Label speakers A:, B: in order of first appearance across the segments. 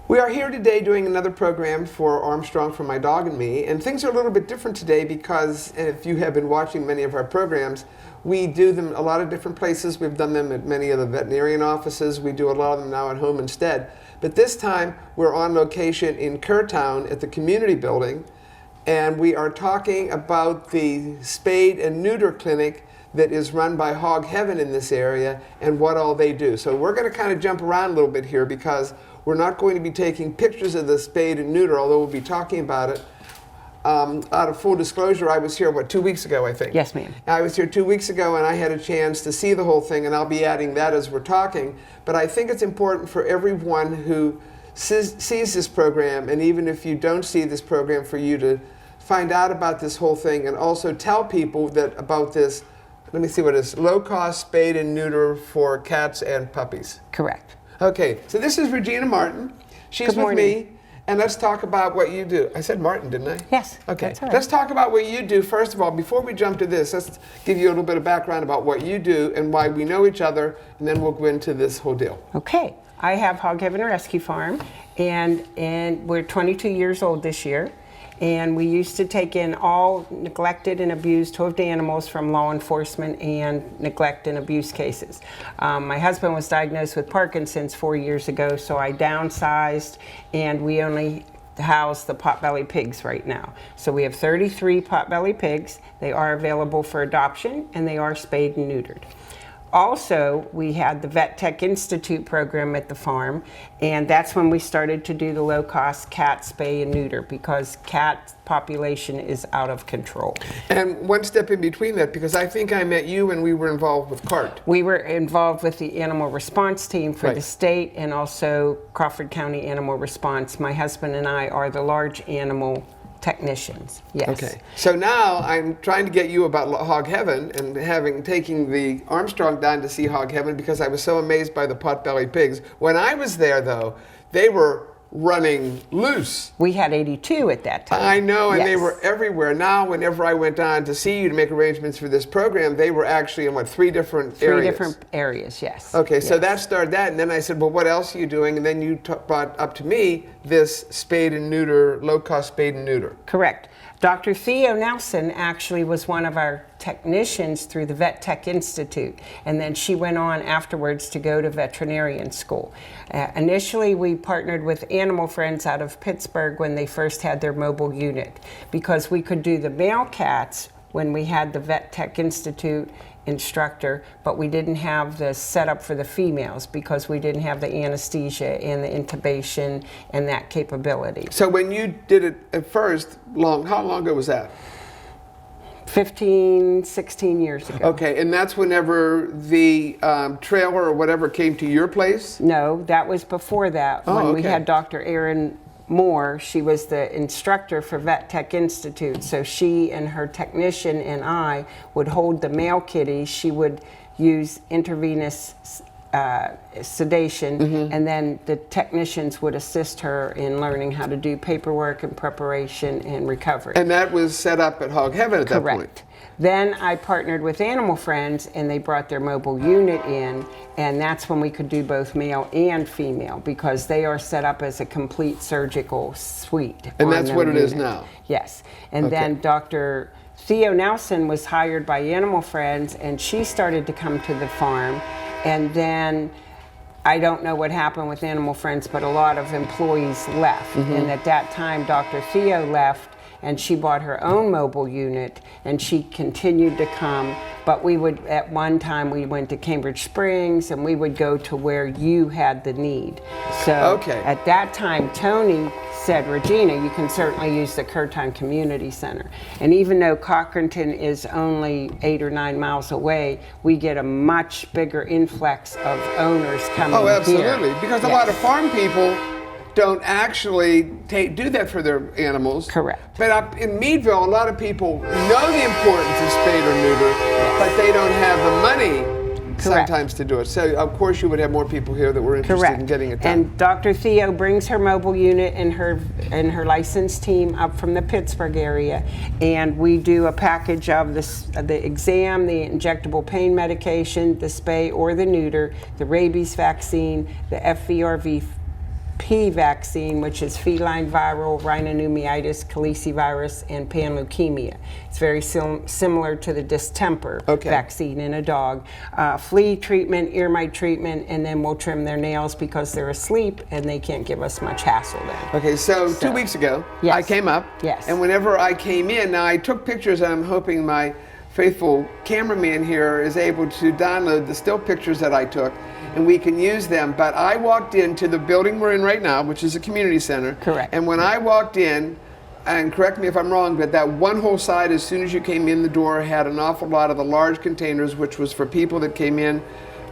A: We are here today doing another program for Armstrong, for my dog and me, and things are a little bit different today because if you have been watching many of our programs, we do them a lot of different places. We've done them at many of the veterinarian offices. We do a lot of them now at home instead. But this time we're on location in Kurton at the community building, and we are talking about the Spayed and Neuter clinic that is run by Hog Heaven in this area and what all they do. So we're going to kind of jump around a little bit here because we're not going to be taking pictures of the spayed and neuter, although we'll be talking about it. Out of full disclosure, I was here, 2 weeks ago, I think?
B: Yes, ma'am.
A: I was here 2 weeks ago, and I had a chance to see the whole thing, and I'll be adding that as we're talking. But I think it's important for everyone who sees this program, and even if you don't see this program, for you to find out about this whole thing and also tell people that about this, let me see what it is, low-cost spayed and neuter for cats and puppies.
B: Correct.
A: Okay, so this is Regina Martin. She's with me, and let's talk about what you do. I said Martin, didn't I?
B: Yes.
A: Okay,
B: that's all right.
A: Let's talk about what you do. First of all, before we jump to this, let's give you a little bit of background about what you do and why we know each other, and then we'll go into this whole deal.
B: Okay, I have Hog Heaven Rescue Farm, and we're 22 years old this year. And we used to take in all neglected and abused hoofed animals from law enforcement and neglect and abuse cases. My husband was diagnosed with Parkinson's 4 years ago, so I downsized, and we only house the potbelly pigs right now. So we have 33 potbelly pigs. They are available for adoption, and they are spayed and neutered. Also, we had the Vet Tech Institute program at the farm, and that's when we started to do the low-cost cat spay and neuter because cat population is out of control.
A: And one step in between that, because I think I met you when we were involved with CART.
B: We were involved with the animal response team for the state and also Crawford County Animal Response. My husband and I are the large animal technicians. Yes.
A: Okay. So now I'm trying to get you about Hog Heaven and taking the Armstrong down to see Hog Heaven because I was so amazed by the potbelly pigs. When I was there, though, they were running loose.
B: We had 82 at that time.
A: I know, and
B: yes.
A: They were everywhere. Now, whenever I went on to see you to make arrangements for this program, they were actually in, three different areas?
B: 3 different areas, yes.
A: Okay,
B: yes.
A: so that started that, and then I said, well, what else are you doing? And then you brought up to me this spayed and neuter, low-cost spayed and neuter.
B: Correct. Dr. Theo Nelson actually was one of our technicians through the Vet Tech Institute, and then she went on afterwards to go to veterinarian school. Initially, we partnered with Animal Friends out of Pittsburgh when they first had their mobile unit, because we could do the male cats when we had the Vet Tech Institute instructor, but we didn't have the setup for the females because we didn't have the anesthesia and the intubation and that capability.
A: So when you did it at first, how long ago was that?
B: 15, 16 years ago.
A: Okay, and that's whenever the trailer or whatever came to your place?
B: No, that was before that. When we had Dr. Erin Moore, she was the instructor for Vet Tech Institute. So she and her technician and I would hold the male kitties. She would use intravenous sedation, and then the technicians would assist her in learning how to do paperwork and preparation and recovery.
A: And that was set up at Hog Heaven at that point?
B: Correct. Then I partnered with Animal Friends, and they brought their mobile unit in, and that's when we could do both male and female because they are set up as a complete surgical suite.
A: And that's what it is now?
B: Yes. And then Dr. Theo Nelson was hired by Animal Friends, and she started to come to the farm, and then I don't know what happened with Animal Friends, but a lot of employees left. And at that time, Dr. Theo left, and she bought her own mobile unit, and she continued to come. But we would, at one time, we went to Cambridge Springs, and we would go to where you had the need. So at that time, Tony said, Regina, you can certainly use the Kurton Community Center. And even though Cochranton is only 8 or 9 miles away, we get a much bigger influx of owners coming here.
A: Oh, absolutely, because a lot of farm people don't actually do that for their animals.
B: Correct.
A: But up in Meadville, a lot of people know the importance of spayed or neuter, but they don't have the money sometimes to do it. So of course you would have more people here that were interested in getting it done.
B: And Dr. Theo brings her mobile unit and her licensed team up from the Pittsburgh area, and we do a package of the exam, the injectable pain medication, the spay or the neuter, the rabies vaccine, the FVRV P vaccine, which is feline viral rhinopneumonitis, calicivirus, and panleukemia. It's very similar to the distemper vaccine in a dog. Flea treatment, ear mite treatment, and then we'll trim their nails because they're asleep and they can't give us much hassle then.
A: Okay, so 2 weeks ago, I came up, and whenever I came in, now I took pictures, and I'm hoping my faithful cameraman here is able to download the still pictures that I took, and we can use them. But I walked into the building we're in right now, which is a community center.
B: Correct.
A: And when I walked in, and correct me if I'm wrong, but that one whole side, as soon as you came in the door, had an awful lot of the large containers, which was for people that came in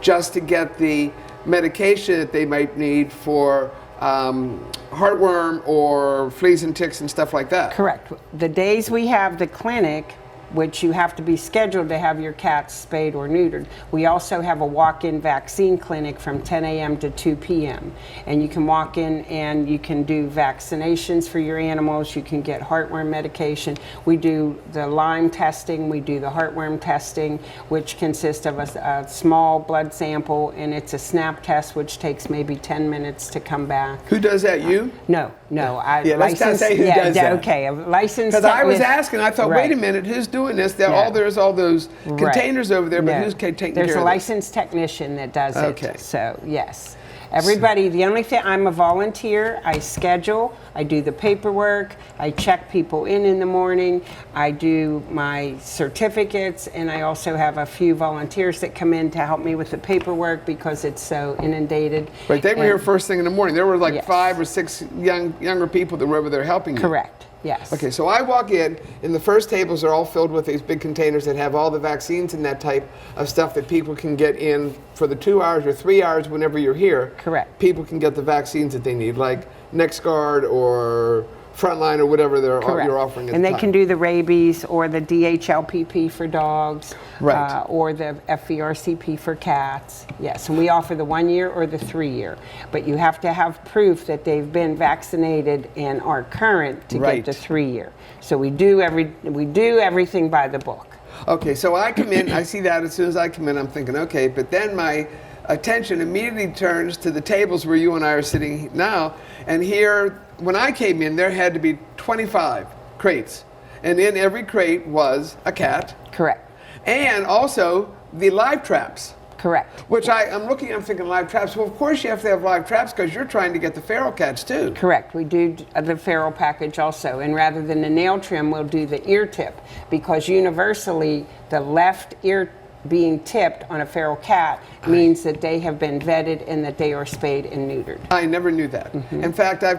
A: just to get the medication that they might need for heartworm or fleas and ticks and stuff like that.
B: Correct. The days we have the clinic, which you have to be scheduled to have your cats spayed or neutered. We also have a walk-in vaccine clinic from 10 a.m. to 2 p.m. And you can walk in and you can do vaccinations for your animals. You can get heartworm medication. We do the Lyme testing. We do the heartworm testing, which consists of a small blood sample, and it's a snap test, which takes maybe 10 minutes to come back.
A: Who does that, you?
B: No.
A: Let's not say who does that.
B: Okay, a licensed.
A: Because I was asking, I thought, wait a minute, who's doing this? There's all those containers over there, but who's taking care of this?
B: There's a licensed technician that does it. So, yes.
A: Everybody,
B: the only thing, I'm a volunteer. I schedule, I do the paperwork, I check people in the morning, I do my certificates, and I also have a few volunteers that come in to help me with the paperwork because it's so inundated.
A: Right, they were here first thing in the morning. There were like 5 or 6 younger people that were over there helping you.
B: Correct. Yes.
A: Okay, so I walk in, and the first tables are all filled with these big containers that have all the vaccines and that type of stuff that people can get in for the 2 hours or 3 hours whenever you're here.
B: Correct.
A: People can get the vaccines that they need, like NexGard or Frontline or whatever you're offering at
B: and
A: the
B: they
A: time.
B: can do the rabies or the DHLPP for dogs, or the FVRCP for cats. Yes, and we offer the 1 year or the 3 year, but you have to have proof that they've been vaccinated and are current to get the 3 year. So we do everything by the book.
A: Okay, so I come in, I see that as soon as I come in, I'm thinking, okay, but then my attention immediately turns to the tables where you and I are sitting now, and here, when I came in, there had to be 25 crates, and in every crate was a cat.
B: Correct.
A: And also the live traps.
B: Correct.
A: Which I'm thinking live traps. Well, of course you have to have live traps because you're trying to get the feral cats too.
B: Correct. We do the feral package also, and rather than the nail trim, we'll do the ear tip, because universally the left ear being tipped on a feral cat means that they have been vetted and that they are spayed and neutered.
A: I never knew that. In fact, I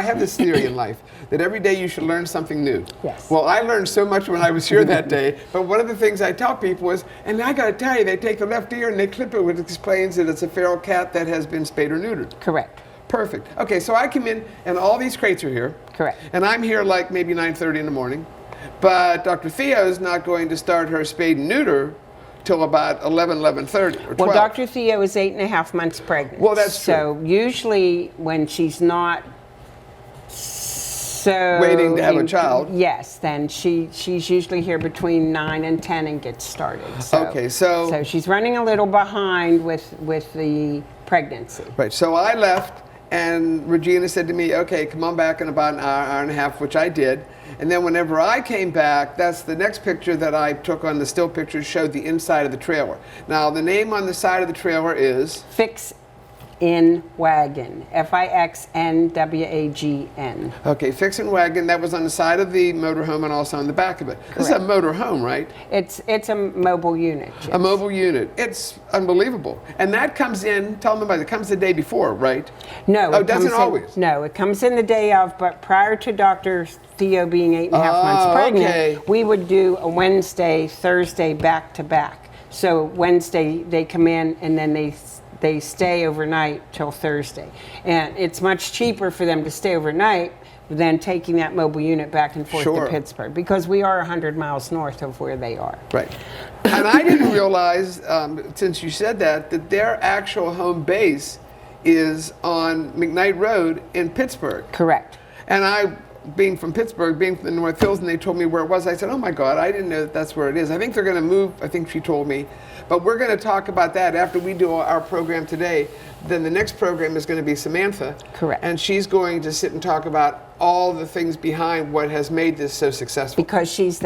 A: have this theory in life that every day you should learn something new.
B: Yes.
A: Well, I learned so much when I was here that day, but one of the things I tell people is, and I got to tell you, they take the left ear and they clip it, which explains that it's a feral cat that has been spayed or neutered.
B: Correct.
A: Perfect. Okay, so I come in and all these crates are here.
B: Correct.
A: And I'm here like maybe 9:30 in the morning. But Dr. Theo is not going to start her spayed and neuter till about 11:30 or 12.
B: Well, Dr. Theo is 8.5 months pregnant.
A: Well, that's true.
B: So usually when she's not
A: waiting to have a child.
B: Yes, then she's usually here between 9 and 10 and gets started.
A: Okay, so
B: she's running a little behind with the pregnancy.
A: Right. So I left, and Regina said to me, okay, come on back in about an hour and a half, which I did. And then whenever I came back, that's the next picture that I took on the still pictures, showed the inside of the trailer. Now, the name on the side of the trailer is?
B: Fix in Wagon. FIXNWAGN.
A: Okay, Fix in Wagon. That was on the side of the motorhome and also on the back of it.
B: Correct.
A: This is a motorhome, right?
B: It's a mobile unit. Yes.
A: A mobile unit. It's unbelievable. And that comes in, tell them about it, it comes the day before, right?
B: No.
A: Oh, it doesn't always?
B: No, it comes in the day of, but prior to Dr. Theo being 8.5 months pregnant, we would do a Wednesday, Thursday back to back. So Wednesday they come in and then they stay overnight till Thursday. And it's much cheaper for them to stay overnight than taking that mobile unit back and forth to Pittsburgh, because we are 100 miles north of where they are.
A: Right. And I didn't realize, since you said that their actual home base is on McKnight Road in Pittsburgh.
B: Correct.
A: And I, being from Pittsburgh, being from the North Hills, and they told me where it was, I said, oh my God, I didn't know that's where it is. I think they're going to move, I think she told me, But we're going to talk about that after we do our program today. Then the next program is going to be Samantha.
B: Correct.
A: And she's going to sit and talk about all the things behind what has made this so successful.
B: Because she's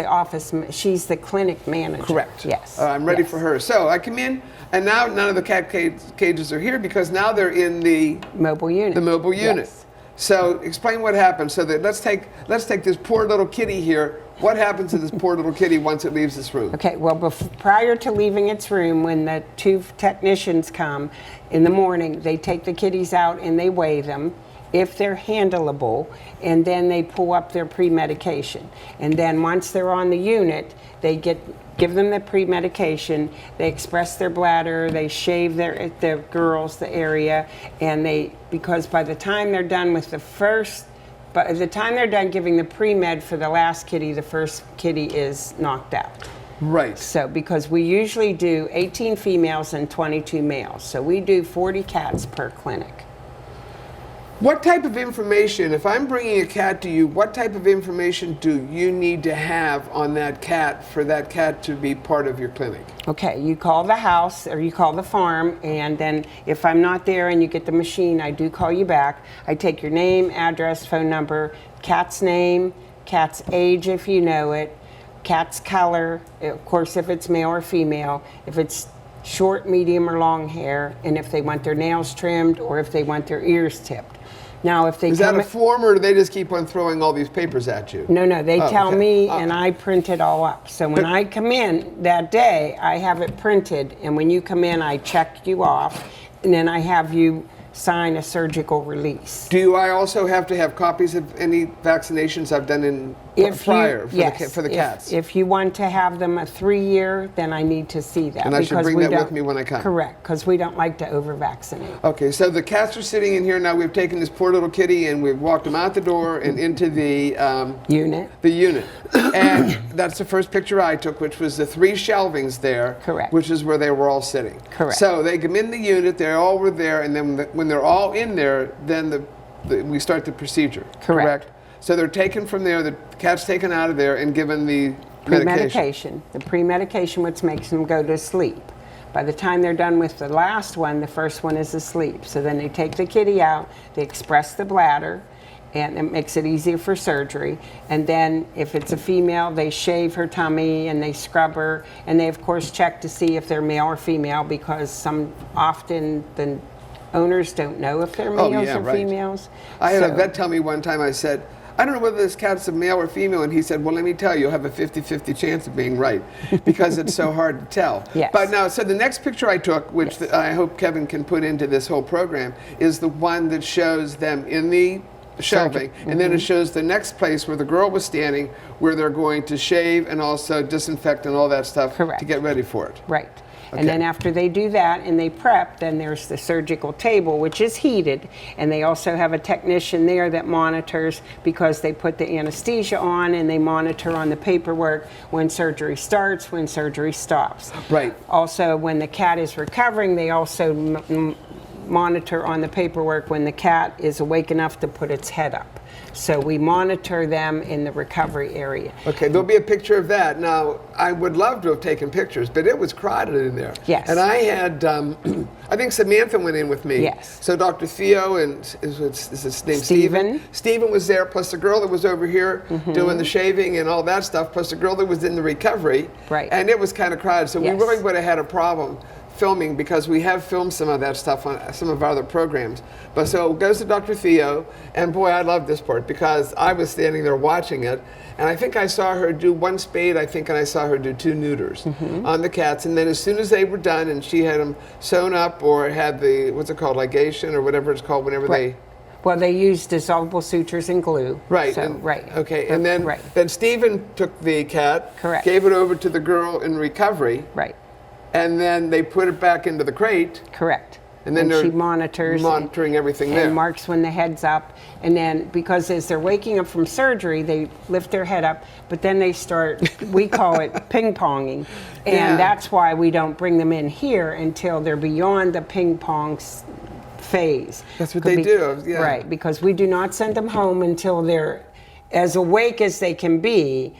B: she's the clinic manager.
A: Correct.
B: Yes.
A: I'm ready for her. So I come in, and now none of the cat cages are here because now they're in the
B: mobile unit.
A: The mobile unit.
B: Yes.
A: So explain what happens. So that let's take this poor little kitty here. What happens to this poor little kitty once it leaves this room?
B: Okay, well, prior to leaving its room, when the 2 technicians come in the morning, they take the kitties out and they weigh them, if they're handleable, and then they pull up their pre-medication. And then once they're on the unit, they give them the pre-medication, they express their bladder, they shave the girls, the area, and because by the time they're done with by the time they're done giving the pre-med for the last kitty, the first kitty is knocked out.
A: Right.
B: So, because we usually do 18 females and 22 males. So we do 40 cats per clinic.
A: What type of information, if I'm bringing a cat to you, what type of information do you need to have on that cat for that cat to be part of your clinic?
B: Okay, you call the house or you call the farm, and then if I'm not there and you get the machine, I do call you back. I take your name, address, phone number, cat's name, cat's age if you know it, cat's color, of course if it's male or female, if it's short, medium, or long hair, and if they want their nails trimmed or if they want their ears tipped. Now, if they
A: Is that a form, or do they just keep on throwing all these papers at you?
B: No, they tell
A: okay.
B: me, and I print it all up. So when I come in that day, I have it printed, and when you come in, I check you off, and then I have you sign a surgical release.
A: Do I also have to have copies of any vaccinations I've done prior for the cats?
B: If you want to have them a 3-year, then I need to see that.
A: And I should bring that with me when I come?
B: Correct, because we don't like to over-vaccinate.
A: Okay, so the cats are sitting in here now. We've taken this poor little kitty and we've walked him out the door and into the
B: unit.
A: The unit. And that's the first picture I took, which was the 3 shelvings there.
B: Correct.
A: Which is where they were all sitting.
B: Correct.
A: So they come in the unit, they all were there, and then when they're all in there, then we start the procedure.
B: Correct.
A: So they're taken from there, the cat's taken out of there and given the medication.
B: The pre-medication, which makes them go to sleep. By the time they're done with the last one, the first one is asleep. So then they take the kitty out, they express the bladder, and it makes it easier for surgery. And then if it's a female, they shave her tummy and they scrub her, and they of course check to see if they're male or female, because often the owners don't know if they're males or females.
A: I had a vet tell me one time, I said, I don't know whether this cat's a male or female, and he said, well, let me tell you, you'll have a 50-50 chance of being right, because it's so hard to tell.
B: Yes.
A: But now, so the next picture I took, which I hope Kevin can put into this whole program, is the one that shows them in the shelving, and then it shows the next place where the girl was standing, where they're going to shave and also disinfect and all that stuff to get ready for it.
B: Right. And then after they do that and they prep, then there's the surgical table, which is heated, and they also have a technician there that monitors, because they put the anesthesia on and they monitor on the paperwork when surgery starts, when surgery stops.
A: Right.
B: Also, when the cat is recovering, they also monitor on the paperwork when the cat is awake enough to put its head up. So we monitor them in the recovery area.
A: Okay, there'll be a picture of that. Now, I would love to have taken pictures, but it was crowded in there.
B: Yes.
A: And I had, I think Samantha went in with me.
B: Yes.
A: So Dr. Theo and, is his name
B: Stephen?
A: Stephen was there, plus the girl that was over here doing the shaving and all that stuff, plus the girl that was in the recovery.
B: Right.
A: And it was kind of crowded, so we really would have had a problem filming, because we have filmed some of that stuff on some of our other programs. But so it goes to Dr. Theo, and boy, I love this part, because I was standing there watching it, and I think I saw her do 1 spayed, and I saw her do 2 neuters on the cats. And then as soon as they were done and she had them sewn up, or had the, what's it called, ligation, or whatever it's called, whenever they...
B: Well, they use dissolvable sutures and glue.
A: Right.
B: So,
A: Okay, and then Stephen took the cat, gave it over to the girl in recovery.
B: Right.
A: And then they put it back into the crate.
B: Correct.
A: And then
B: she monitors.
A: Monitoring everything there.
B: And marks when the head's up. And then, because as they're waking up from surgery, they lift their head up, but then they start, we call it ping-ponging. And that's why we don't bring them in here until they're beyond the ping-pong phase.
A: That's what they do,
B: Right, because we do not send them home until they're as awake as they can be,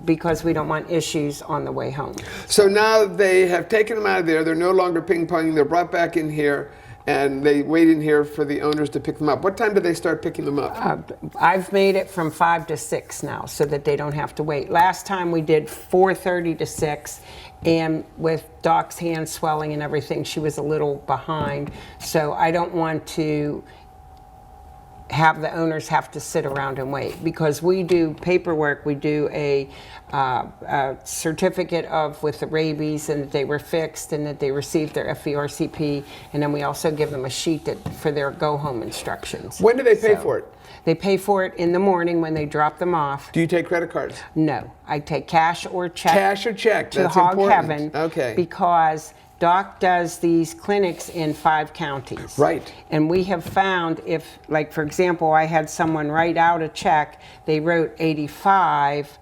B: because we don't want issues on the way home.
A: So now they have taken them out of there. They're no longer ping-ponging. They're brought back in here, and they wait in here for the owners to pick them up. What time do they start picking them up?
B: I've made it from 5 to 6 now so that they don't have to wait. Last time we did 4:30 to 6, and with Doc's hand swelling and everything, she was a little behind. So I don't want to have the owners have to sit around and wait, because we do paperwork. We do a certificate of with the rabies and that they were fixed and that they received their FERCP, and then we also give them a sheet for their go home instructions.
A: When do they pay for it?
B: They pay for it in the morning when they drop them off.
A: Do you take credit cards?
B: No, I take cash or check.
A: Cash or check,
B: to
A: that's
B: Hog
A: important.
B: Heaven.
A: Okay.
B: Because Doc does these clinics in 5 counties.
A: Right.
B: And we have found if, like for example, I had someone write out a check, they wrote 85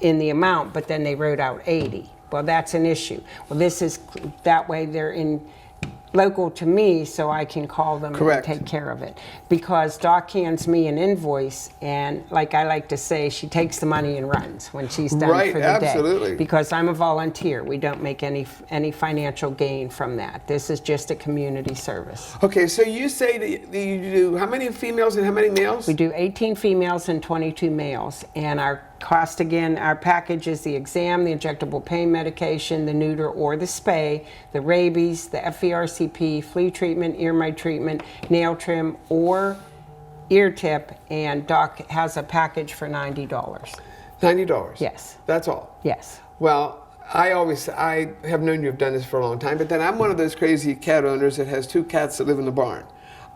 B: in the amount, but then they wrote out 80. Well, that's an issue. Well, this is, that way they're in local to me, so I can call them
A: Correct.
B: and take care of it. Because Doc hands me an invoice, and like I like to say, she takes the money and runs when she's done
A: Right,
B: for the
A: absolutely.
B: day. Because I'm a volunteer. We don't make any financial gain from that. This is just a community service.
A: Okay, so you say that you do how many females and how many males?
B: We do 18 females and 22 males, and our cost, again, our package is the exam, the injectable pain medication, the neuter or the spay, the rabies, the FERCP, flea treatment, ear mite treatment, nail trim, or ear tip, and Doc has a package for $90.
A: $90?
B: Yes.
A: That's all?
B: Yes.
A: Well, I have known you've done this for a long time, but then I'm one of those crazy cat owners that has 2 cats that live in the barn.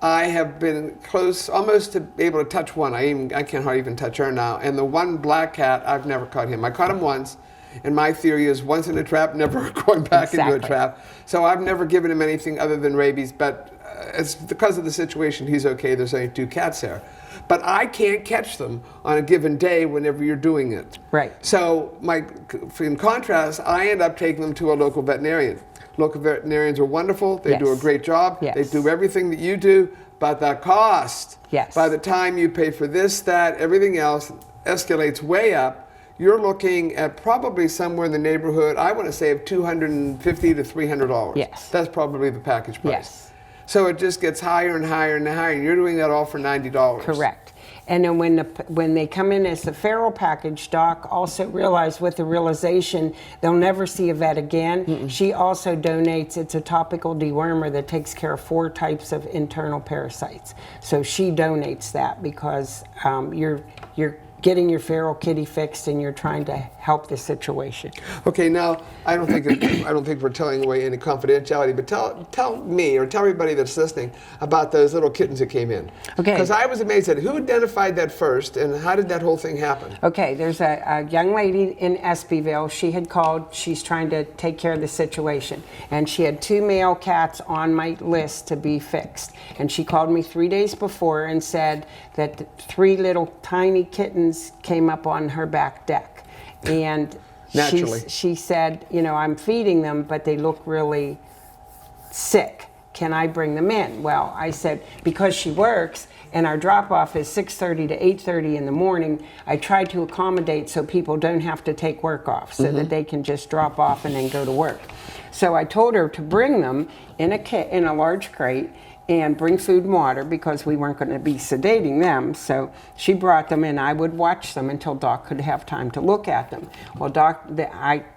A: I have been close, almost to be able to touch one. I can't hardly even touch her now. And the one black cat, I've never caught him. I caught him once, and my theory is once in a trap, never going back into a trap. So I've never given him anything other than rabies, but it's because of the situation, he's okay. There's only 2 cats there. But I can't catch them on a given day whenever you're doing it.
B: Right.
A: So in contrast, I end up taking them to a local veterinarian. Local veterinarians are wonderful. They do a great job.
B: Yes.
A: They do everything that you do, but the cost,
B: yes.
A: by the time you pay for this, that, everything else escalates way up. You're looking at probably somewhere in the neighborhood, I want to say, of $250 to $300.
B: Yes.
A: That's probably the package price.
B: Yes.
A: So it just gets higher and higher and higher, and you're doing that all for $90.
B: Correct. And then when they come in as the feral package, Doc also realized with the realization they'll never see a vet again. She also donates, it's a topical dewormer that takes care of 4 types of internal parasites. So she donates that because you're getting your feral kitty fixed and you're trying to help the situation.
A: Okay, now I don't think we're telling away any confidentiality, but tell me or tell everybody that's listening about those little kittens that came in.
B: Okay.
A: Because I was amazed at who identified that first and how did that whole thing happen?
B: Okay, there's a young lady in Espyville. She had called. She's trying to take care of the situation, and she had 2 male cats on my list to be fixed. And she called me 3 days before and said that 3 little tiny kittens came up on her back deck. And she said, you know, I'm feeding them, but they look really sick. Can I bring them in? Well, I said, because she works and our drop-off is 6:30 to 8:30 in the morning, I try to accommodate so people don't have to take work off, so that they can just drop off and then go to work. So I told her to bring them in a large crate and bring food and water because we weren't going to be sedating them. So she brought them in. I would watch them until Doc could have time to look at them. Well,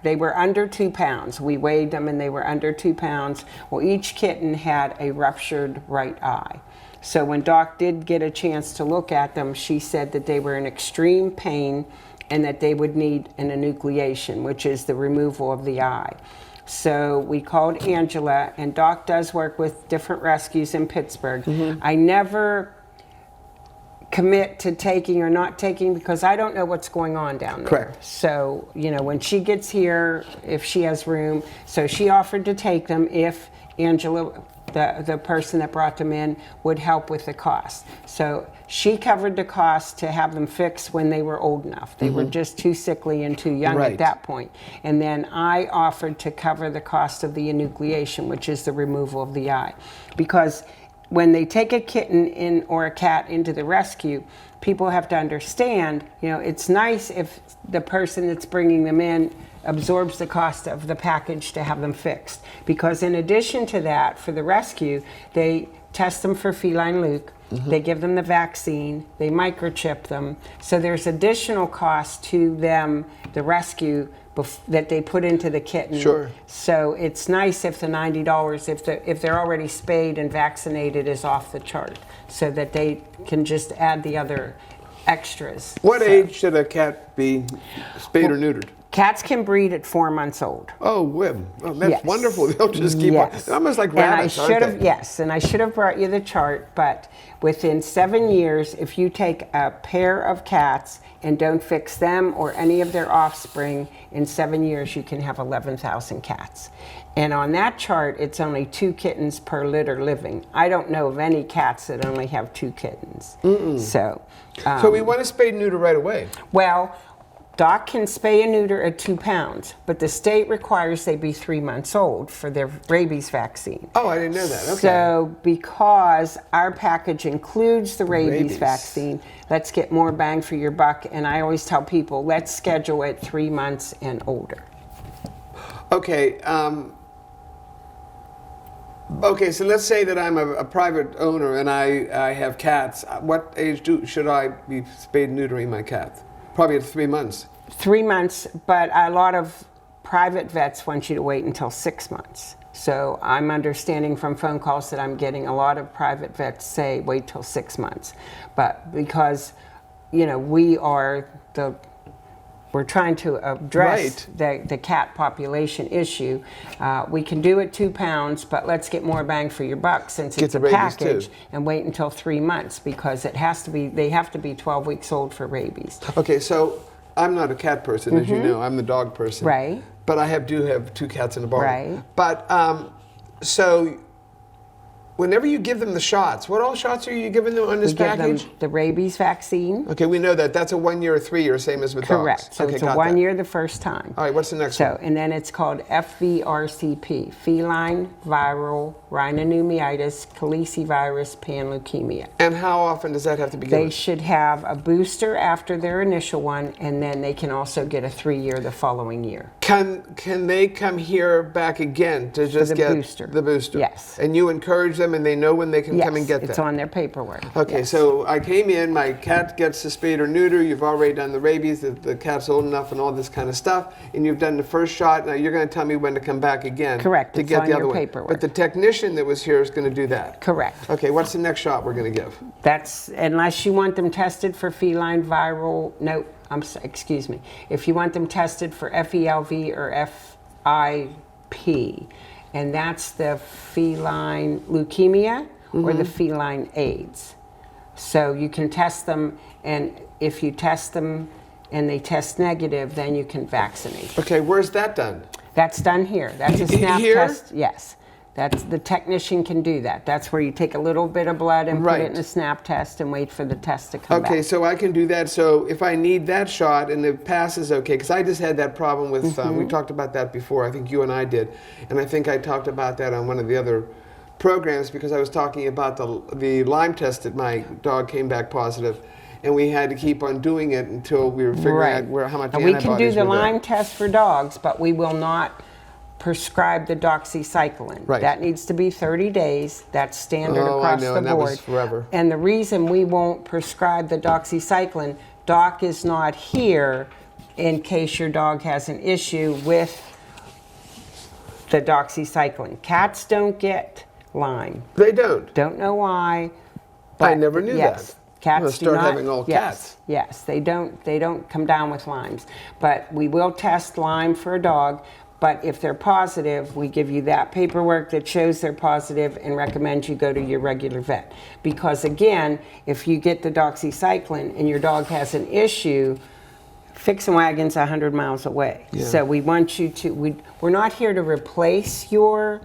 B: they were under 2 pounds. We weighed them and they were under 2 pounds. Well, each kitten had a ruptured right eye. So when Doc did get a chance to look at them, she said that they were in extreme pain and that they would need an enucleation, which is the removal of the eye. So we called Angela, and Doc does work with different rescues in Pittsburgh. I never commit to taking or not taking because I don't know what's going on down there.
A: Correct.
B: So, you know, when she gets here, if she has room, so she offered to take them if Angela, the person that brought them in, would help with the cost. So she covered the cost to have them fixed when they were old enough. They were just too sickly and too young at that point. And then I offered to cover the cost of the enucleation, which is the removal of the eye. Because when they take a kitten in or a cat into the rescue, people have to understand, it's nice if the person that's bringing them in absorbs the cost of the package to have them fixed. Because in addition to that, for the rescue, they test them for feline Luke. They give them the vaccine, they microchip them. So there's additional cost to them, the rescue, that they put into the kitten.
A: Sure.
B: So it's nice if the $90, if they're already spayed and vaccinated, is off the chart, so that they can just add the other extras.
A: What age should a cat be spayed or neutered?
B: Cats can breed at 4 months old.
A: Oh, whim. Oh, that's
B: Yes.
A: wonderful. They'll just keep on. They're almost like rabbits, aren't they?
B: Yes, and I should have brought you the chart, but within 7 years, if you take a pair of cats and don't fix them or any of their offspring, in 7 years you can have 11,000 cats. And on that chart, it's only 2 kittens per litter living. I don't know of any cats that only have 2 kittens. So
A: we want to spay and neuter right away.
B: Well, Doc can spay and neuter at 2 pounds, but the state requires they be 3 months old for their rabies vaccine.
A: Oh, I didn't know that. Okay.
B: So because our package includes the rabies vaccine, let's get more bang for your buck. And I always tell people, let's schedule it 3 months and older.
A: Okay. Okay, so let's say that I'm a private owner and I have cats. What age should I be spayed and neutering my cats? Probably at 3 months.
B: 3 months, but a lot of private vets want you to wait until 6 months. So I'm understanding from phone calls that I'm getting a lot of private vets say wait till 6 months. But because, we're trying to address the cat population issue. We can do it 2 pounds, but let's get more bang for your buck since it's a package, and wait until 3 months because they have to be 12 weeks old for rabies.
A: Okay, so I'm not a cat person, as you know. I'm the dog person.
B: Right.
A: But I do have 2 cats in the barn.
B: Right.
A: But so whenever you give them the shots, what all shots are you giving them on this package?
B: We give them the rabies vaccine.
A: Okay, we know that. That's a 1 year or 3 year, same as with dogs.
B: Correct. So
A: okay,
B: it's a 1 year the first time.
A: All right, what's the next one?
B: And then it's called FVRCP, feline viral rhinopneumonitis calicivirus panleukemia.
A: And how often does that have to be given?
B: They should have a booster after their initial one, and then they can also get a 3 year the following year.
A: Can they come here back again to just get the booster?
B: Yes.
A: And you encourage them and they know when they can come and get that?
B: It's on their paperwork.
A: Okay,
B: yes.
A: So I came in, my cat gets the spayed or neuter, you've already done the rabies, the cat's old enough and all this kind of stuff, and you've done the first shot. Now you're going to tell me when to come back again.
B: Correct.
A: To
B: it's
A: get
B: on
A: the other
B: your
A: one.
B: paperwork.
A: But the technician that was here is going to do that.
B: Correct.
A: Okay, what's the next shot we're going to give?
B: That's, unless you want them tested for feline viral, excuse me. If you want them tested for FELV or FIP, and that's the feline leukemia or the feline AIDS. So you can test them, and if you test them and they test negative, then you can vaccinate.
A: Okay, where's that done?
B: That's done here. That's a snap
A: Here?
B: test. Yes. That's the technician can do that. That's where you take a little bit of blood and put it in a snap test and wait for the test to come back.
A: Okay, so I can do that. So if I need that shot and it passes, okay, because I just had that problem with, we talked about that before. I think you and I did. And I think I talked about that on one of the other programs because I was talking about the Lyme test that my dog came back positive. And we had to keep on doing it until we were figuring out how much antibodies
B: we can do the
A: were there.
B: Lyme test for dogs, but we will not prescribe the doxycycline.
A: Right.
B: That needs to be 30 days. That's standard across the board.
A: And that was forever.
B: And the reason we won't prescribe the doxycycline, Doc is not here in case your dog has an issue with the doxycycline. Cats don't get Lyme.
A: They don't.
B: Don't know why.
A: I never knew
B: yes,
A: that.
B: Cats
A: I'm
B: do
A: start
B: not,
A: having all cats.
B: Yes, they don't come down with Lymes. But we will test Lyme for a dog. But if they're positive, we give you that paperwork that shows they're positive and recommend you go to your regular vet. Because again, if you get the doxycycline and your dog has an issue, fixing wagon's 100 miles away.
A: Yeah.
B: So we want you to, we're not here to replace your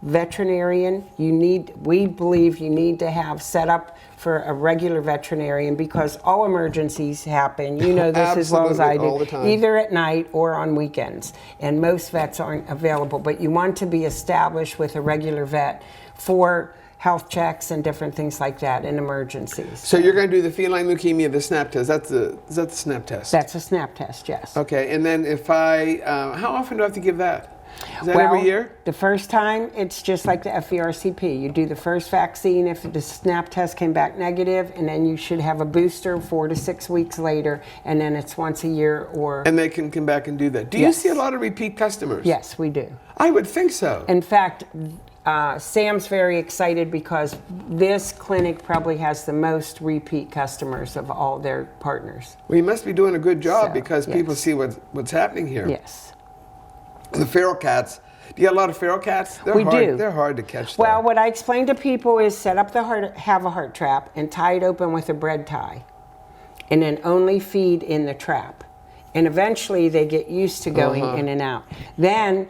B: veterinarian, we believe you need to have set up for a regular veterinarian, because all emergencies happen. You know this as well as I do.
A: All the time.
B: Either at night or on weekends. And most vets aren't available. But you want to be established with a regular vet for health checks and different things like that in emergencies.
A: So you're going to do the feline leukemia, the SNAP test. Is that the SNAP test?
B: That's a SNAP test, yes.
A: Okay, and then if how often do I have to give that? Is that
B: Well,
A: every year?
B: the first time, it's just like the FERCP. You do the first vaccine if the SNAP test came back negative, and then you should have a booster 4 to 6 weeks later, and then it's once a year or...
A: And they can come back and do that. Do you see a lot of repeat customers?
B: Yes, we do.
A: I would think so.
B: In fact, Sam's very excited because this clinic probably has the most repeat customers of all their partners.
A: Well, you must be doing a good job,
B: So,
A: because
B: yes.
A: people see what's happening here.
B: Yes.
A: The feral cats. Do you get a lot of feral cats?
B: We do.
A: They're hard to catch, though.
B: Well, what I explain to people is set up have a heart trap and tie it open with a bread tie, and then only feed in the trap. And eventually they get used to going in and out. Then,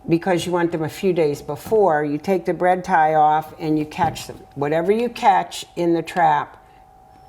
B: because you want them a few days before, you take the bread tie off and you catch them. Whatever you catch in the trap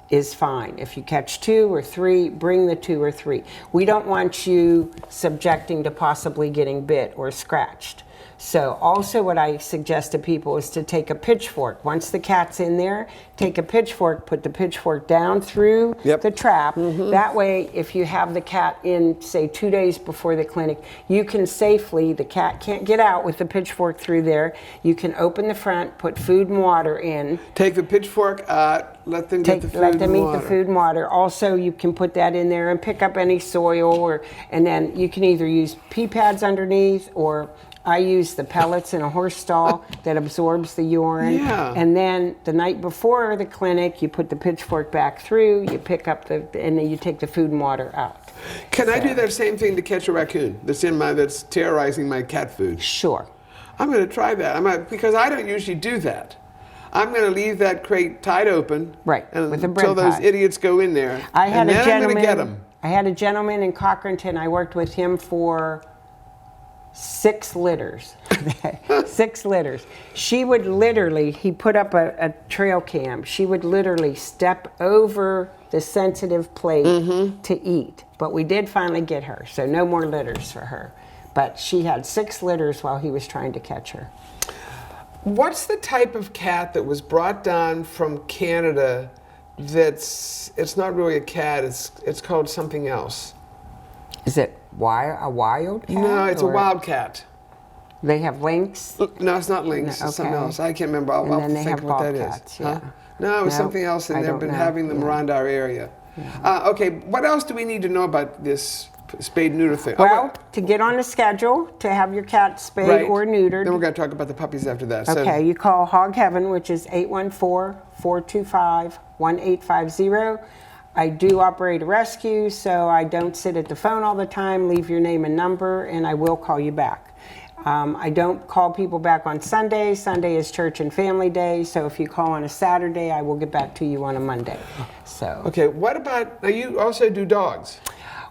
B: is fine. If you catch 2 or 3, bring the 2 or 3. We don't want you subjecting to possibly getting bit or scratched. So also what I suggest to people is to take a pitchfork. Once the cat's in there, take a pitchfork, put the pitchfork down through the trap. That way, if you have the cat in, say, 2 days before the clinic, you can safely, the cat can't get out with the pitchfork through there. You can open the front, put food and water in.
A: Take the pitchfork out, let them get the food and water.
B: Let them eat the food and water. Also, you can put that in there and pick up any soil, and then you can either use pee pads underneath, or I use the pellets in a horse stall that absorbs the urine.
A: Yeah.
B: And then the night before the clinic, you put the pitchfork back through, you pick up and then you take the food and water out.
A: Can I do that same thing to catch a raccoon that's terrorizing my cat food?
B: Sure.
A: I'm going to try that. Because I don't usually do that. I'm going to leave that crate tied open.
B: Right,
A: and
B: with a bread
A: until those
B: tie.
A: idiots go in there.
B: I'm going
A: to get them.
B: I had a gentleman in Cochranton. I worked with him for 6 litters. 6 litters. She would literally, he put up a trail cam. She would literally step over the sensitive plate to eat. But we did finally get her, so no more litters for her. But she had 6 litters while he was trying to catch her.
A: What's the type of cat that was brought down from Canada it's not really a cat, it's called something else?
B: Is it a wild cat?
A: No, it's a wild cat.
B: They have lynx?
A: No, it's not lynx. It's something else. I can't remember. I'll
B: then they
A: think
B: have
A: what that
B: bobcats,
A: is.
B: yeah.
A: Huh? No, it was something else, and they've been having them around our area. Yeah. Okay, what else do we need to know about this spayed neuter thing?
B: Well, to get on the schedule to have your cat spayed or neutered.
A: Then we're going to talk about the puppies after that.
B: Okay, you call Hog Heaven, which is 814-425-1850. I do operate a rescue, so I don't sit at the phone all the time. Leave your name and number, and I will call you back. I don't call people back on Sunday. Sunday is church and family day, so if you call on a Saturday, I will get back to you on a Monday. So.
A: Okay, what about, now you also do dogs?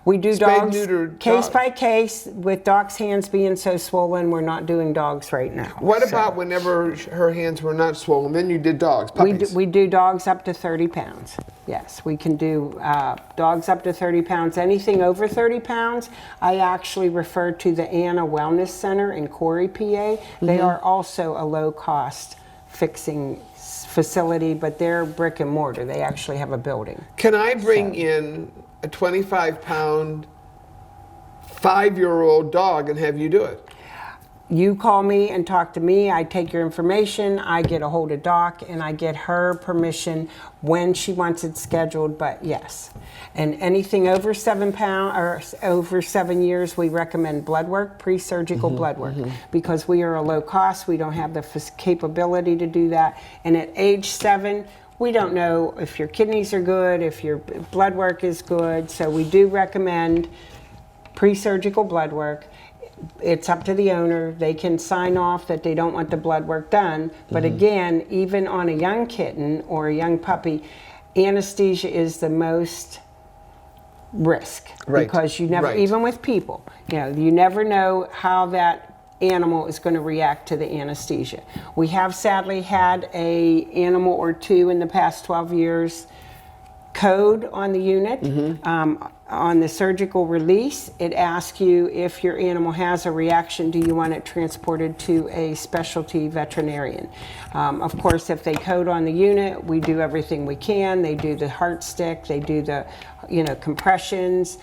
B: We do
A: Spayed,
B: dogs
A: neutered
B: case
A: dogs.
B: by case. With Doc's hands being so swollen, we're not doing dogs right now.
A: What about whenever her hands were not swollen? Then you did dogs, puppies.
B: We do dogs up to 30 pounds. Yes, we can do dogs up to 30 pounds. Anything over 30 pounds, I actually refer to the Anna Wellness Center in Corey, PA. They are also a low-cost fixing facility, but they're brick and mortar. They actually have a building.
A: Can I bring in a 25-pound 5-year-old dog and have you do it?
B: You call me and talk to me. I take your information. I get a hold of Doc, and I get her permission when she wants it scheduled. But yes, and anything over 7 pounds or over 7 years, we recommend blood work, pre-surgical blood work, because we are a low cost. We don't have the capability to do that. And at age 7. We don't know if your kidneys are good, if your blood work is good, so we do recommend pre-surgical blood work. It's up to the owner. They can sign off that they don't want the blood work done, but again, even on a young kitten or a young puppy, anesthesia is the most risk, because you never, even with people, you never know how that animal is going to react to the anesthesia. We have sadly had a animal or two in the past 12 years code on the unit. On the surgical release, it asks you if your animal has a reaction, do you want it transported to a specialty veterinarian? Of course, if they code on the unit, we do everything we can. They do the heart stick, they do the compressions.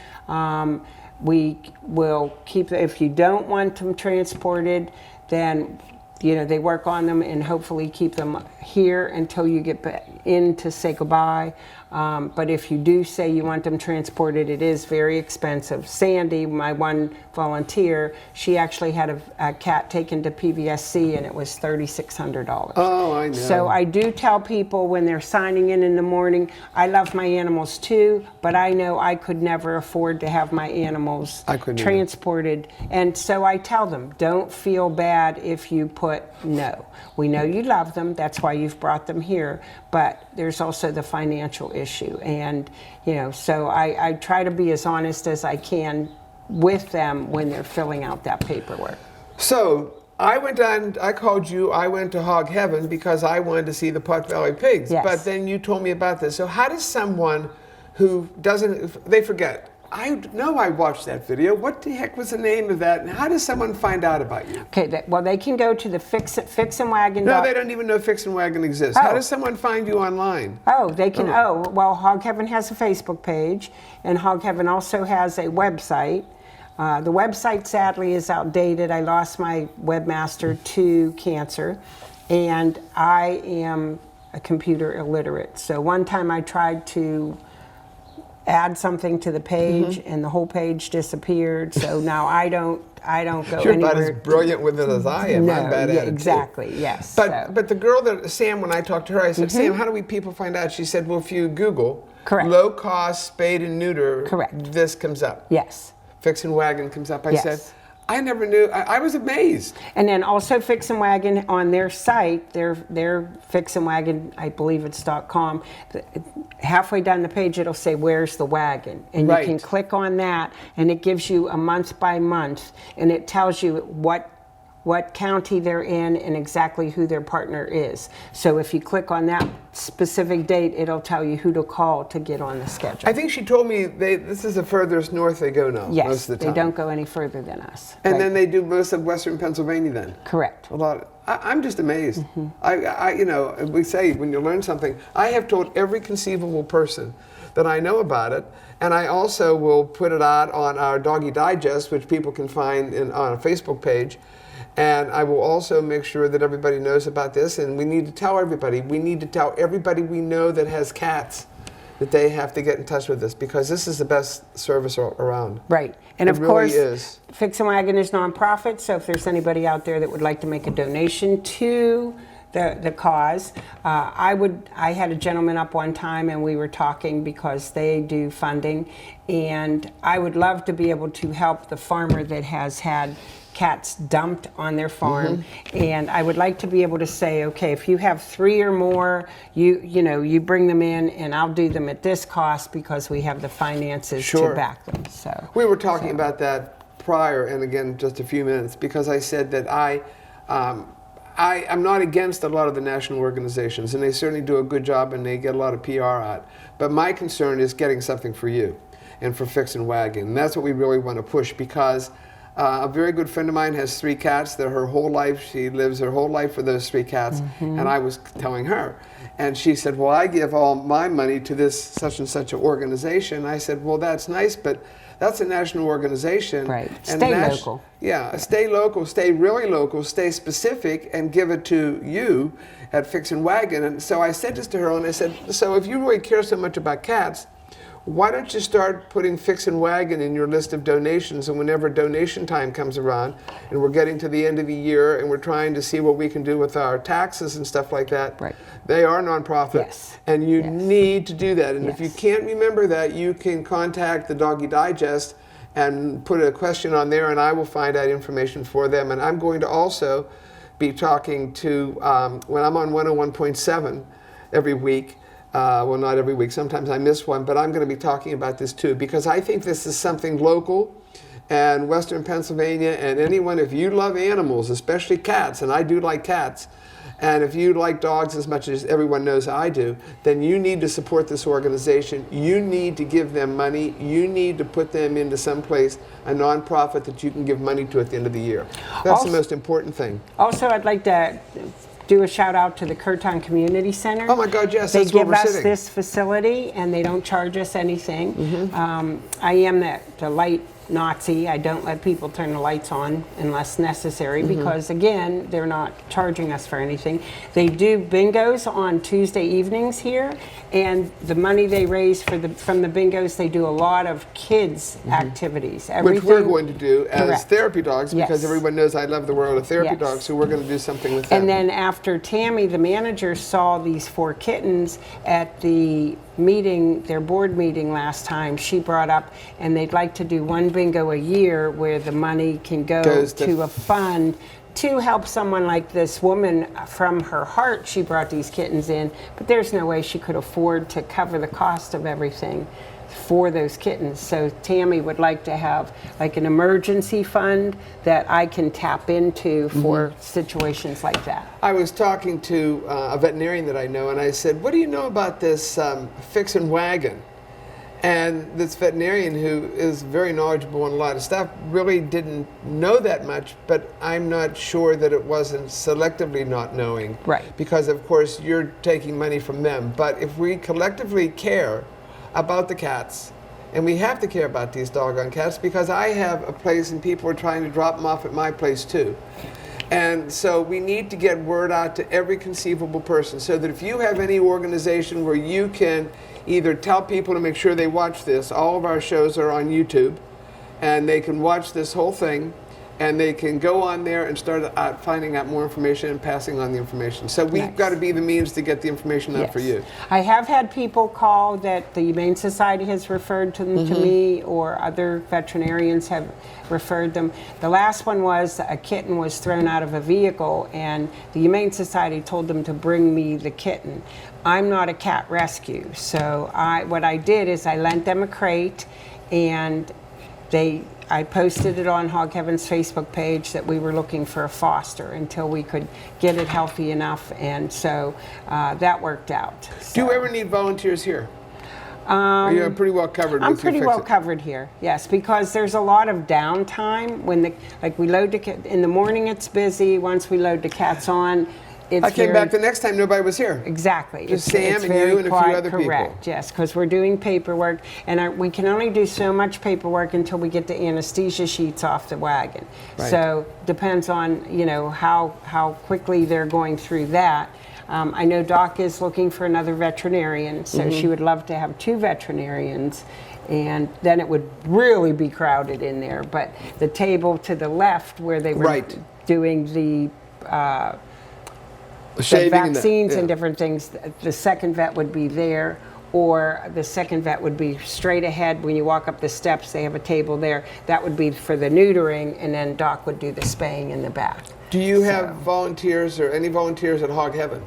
B: We will keep, if you don't want them transported, then they work on them and hopefully keep them here until you get back in to say goodbye. But if you do say you want them transported, it is very expensive. Sandy, my one volunteer, she actually had a cat taken to PVSC and it was $3,600.
A: Oh, I know.
B: So I do tell people when they're signing in the morning, I love my animals too, but I know I could never afford to have my animals transported. And so I tell them, don't feel bad if you put no. We know you love them, that's why you've brought them here, but there's also the financial issue. And, so I try to be as honest as I can with them when they're filling out that paperwork.
A: So I called you, I went to Hog Heaven because I wanted to see the Pot Valley pigs.
B: Yes.
A: But then you told me about this. So how does someone who they forget, I know I watched that video. What the heck was the name of that? And how does someone find out about you?
B: Okay, well, they can go to the Fix and Wagon.
A: No, they don't even know Fix and Wagon exists. How does someone find you online?
B: Oh, they can. Well, Hog Heaven has a Facebook page, and Hog Heaven also has a website. The website, sadly, is outdated. I lost my webmaster to cancer, and I am a computer illiterate. So one time I tried to add something to the page and the whole page disappeared. So now I don't go
A: You're
B: anywhere.
A: about as brilliant with it as I am.
B: No,
A: I'm bad at it
B: exactly,
A: too.
B: yes.
A: But the girl Sam, when I talked to her, I said, Sam, how do people find out? She said, well, if you Google low cost spayed and neuter, this comes up.
B: Yes.
A: Fix and Wagon comes up. I said, I never knew. I was amazed.
B: And then also Fix and Wagon on their site, their Fix and Wagon, I believe it's .com. Halfway down the page, it'll say, "Where's the wagon?" And you can click on that, and it gives you a month by month, and it tells you what county they're in and exactly who their partner is. So if you click on that specific date, it'll tell you who to call to get on the schedule.
A: I think she told me this is the furthest north they go now.
B: Yes,
A: most of the time.
B: they don't go any further than us.
A: And then they do most of Western Pennsylvania then.
B: Correct.
A: A lot. I'm just amazed. We say when you learn something, I have told every conceivable person that I know about it, and I also will put it out on our Doggy Digest, which people can find on a Facebook page. And I will also make sure that everybody knows about this, and we need to tell everybody. We need to tell everybody we know that has cats that they have to get in touch with us, because this is the best service around.
B: Right. And of
A: really
B: course,
A: is.
B: Fix and Wagon is nonprofit, so if there's anybody out there that would like to make a donation to the cause, I had a gentleman up one time and we were talking because they do funding, and I would love to be able to help the farmer that has had cats dumped on their farm, and I would like to be able to say, okay, if you have 3 or more, you bring them in, and I'll do them at this cost because we have the finances to back them. So
A: we were talking about that prior, and again, just a few minutes, because I said that I'm not against a lot of the national organizations, and they certainly do a good job, and they get a lot of PR out. But my concern is getting something for you and for Fix and Wagon, and that's what we really want to push, because a very good friend of mine has 3 cats that her whole life, she lives her whole life for those 3 cats. And I was telling her, and she said, well, I give all my money to this such and such an organization. I said, well, that's nice, but that's a national organization.
B: Right.
A: And
B: Stay local.
A: Yeah, stay local, stay really local, stay specific, and give it to you at Fix and Wagon. And so I said this to her, and I said, so if you really care so much about cats, why don't you start putting Fix and Wagon in your list of donations, and whenever donation time comes around, and we're getting to the end of the year, and we're trying to see what we can do with our taxes and stuff like that, they are nonprofit, and you need to do that. And if you can't remember that, you can contact the Doggy Digest and put a question on there, and I will find out information for them. And I'm going to also be talking to, when I'm on 101.7 every week, well, not every week, sometimes I miss one, but I'm going to be talking about this too, because I think this is something local and Western Pennsylvania, and anyone, if you love animals, especially cats, and I do like cats, and if you like dogs as much as everyone knows I do, then you need to support this organization. You need to give them money. You need to put them into some place, a nonprofit that you can give money to at the end of the year. That's the most important thing.
B: Also, I'd like to do a shout out to the Kurton Community Center.
A: Oh my God, yes,
B: they
A: that's where
B: give
A: we're
B: us
A: sitting.
B: this facility and they don't charge us anything. I am the light Nazi. I don't let people turn the lights on unless necessary because, again, they're not charging us for anything. They do bingos on Tuesday evenings here, and the money they raise from the bingos, they do a lot of kids' activities.
A: Which we're going to do as
B: Correct.
A: therapy dogs, because
B: Yes.
A: everyone knows I love the world of therapy
B: Yes.
A: dogs, so we're going to do something with them.
B: And then after Tammy, the manager, saw these 4 kittens at the meeting, their board meeting last time, she brought up, and they'd like to do 1 bingo a year where the money can go
A: Goes to
B: a fund to help someone like this woman. From her heart, she brought these kittens in, but there's no way she could afford to cover the cost of everything for those kittens. So Tammy would like to have like an emergency fund that I can tap into for situations like that.
A: I was talking to a veterinarian that I know, and I said, what do you know about this fix and wagon? And this veterinarian, who is very knowledgeable on a lot of stuff, really didn't know that much, but I'm not sure that it wasn't selectively not knowing.
B: Right.
A: Because, of course, you're taking money from them. But if we collectively care about the cats, and we have to care about these doggone cats, because I have a place and people are trying to drop them off at my place too. And so we need to get word out to every conceivable person, so that if you have any organization where you can either tell people to make sure they watch this, all of our shows are on YouTube, and they can watch this whole thing, and they can go on there and start finding out more information and passing on the information. So we've
B: Nice.
A: got to be the means to get the information out for you.
B: I have had people call that the Humane Society has referred to them to me, or other veterinarians have referred them. The last one was a kitten was thrown out of a vehicle, and the Humane Society told them to bring me the kitten. I'm not a cat rescue, so what I did is I lent them a crate, and I posted it on Hog Heaven's Facebook page that we were looking for a foster until we could get it healthy enough, and so that worked out.
A: Do you ever need volunteers here? Or you're pretty well covered
B: I'm
A: with your
B: pretty well covered here, yes, because there's a lot of downtime when we load in the morning. It's busy. Once we load the cats on, it's
A: I came back the next time nobody was here.
B: Exactly.
A: Just Sam and you and a few other people.
B: Correct, yes, because we're doing paperwork, and we can only do so much paperwork until we get the anesthesia sheets off the wagon.
A: Right.
B: So depends on how quickly they're going through that. I know Doc is looking for another veterinarian, so she would love to have 2 veterinarians, and then it would really be crowded in there. But the table to the left where they were doing the vaccines and different things, the second vet would be there, or the second vet would be straight ahead. When you walk up the steps, they have a table there. That would be for the neutering, and then Doc would do the spaying in the back.
A: Do you have volunteers, or any volunteers at Hog Heaven?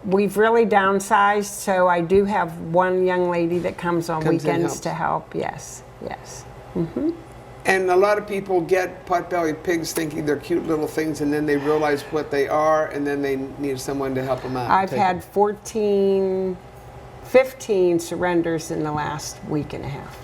B: We've really downsized, so I do have one young lady that comes on weekends to help. Yes, yes.
A: And a lot of people get pot-bellied pigs thinking they're cute little things, and then they realize what they are, and then they need someone to help them out.
B: I've had 15 surrenders in the last week and a half.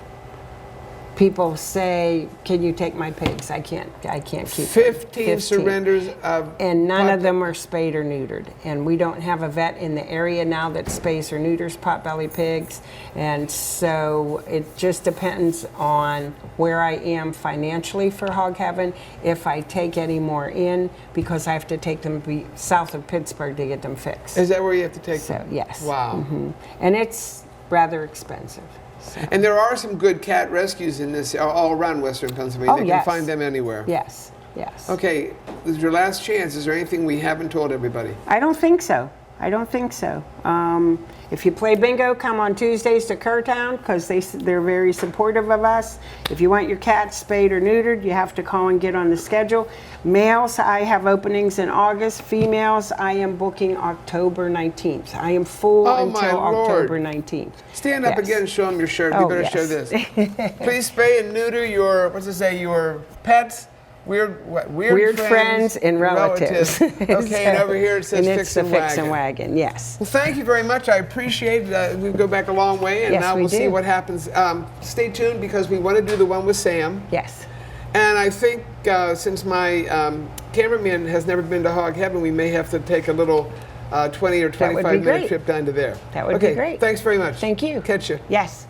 B: People say, "Can you take my pigs?" I can't keep
A: 15 surrenders of
B: and none of them are spayed or neutered. And we don't have a vet in the area now that spays or neuters potbelly pigs. And so it just depends on where I am financially for Hog Heaven, if I take any more in, because I have to take them south of Pittsburgh to get them fixed.
A: Is that where you have to take them?
B: So, yes.
A: Wow.
B: And it's rather expensive. So.
A: And there are some good cat rescues in this all around Western Pennsylvania. You can find them anywhere.
B: Yes, yes.
A: Okay, this is your last chance. Is there anything we haven't told everybody?
B: I don't think so. I don't think so. If you play bingo, come on Tuesdays to Kurton because they're very supportive of us. If you want your cat spayed or neutered, you have to call and get on the schedule. Males, I have openings in August. Females, I am booking October 19th. I am full until October 19th.
A: Stand up again and show them your shirt.
B: Oh,
A: You better show this. Please spay and neuter your, what's it say, your pets. Weird friends and relatives. Okay, and over here it says
B: Fix and Wagon. Yes.
A: Well, thank you very much. I appreciate it. We go back a long way, and now we'll see what happens. Stay tuned because we want to do the one with Sam.
B: Yes.
A: And I think since my cameraman has never been to Hog Heaven, we may have to take a little 20 or 25 minute trip down to there.
B: That would be great.
A: Thanks very much.
B: Thank you.
A: Catch you.
B: Yes.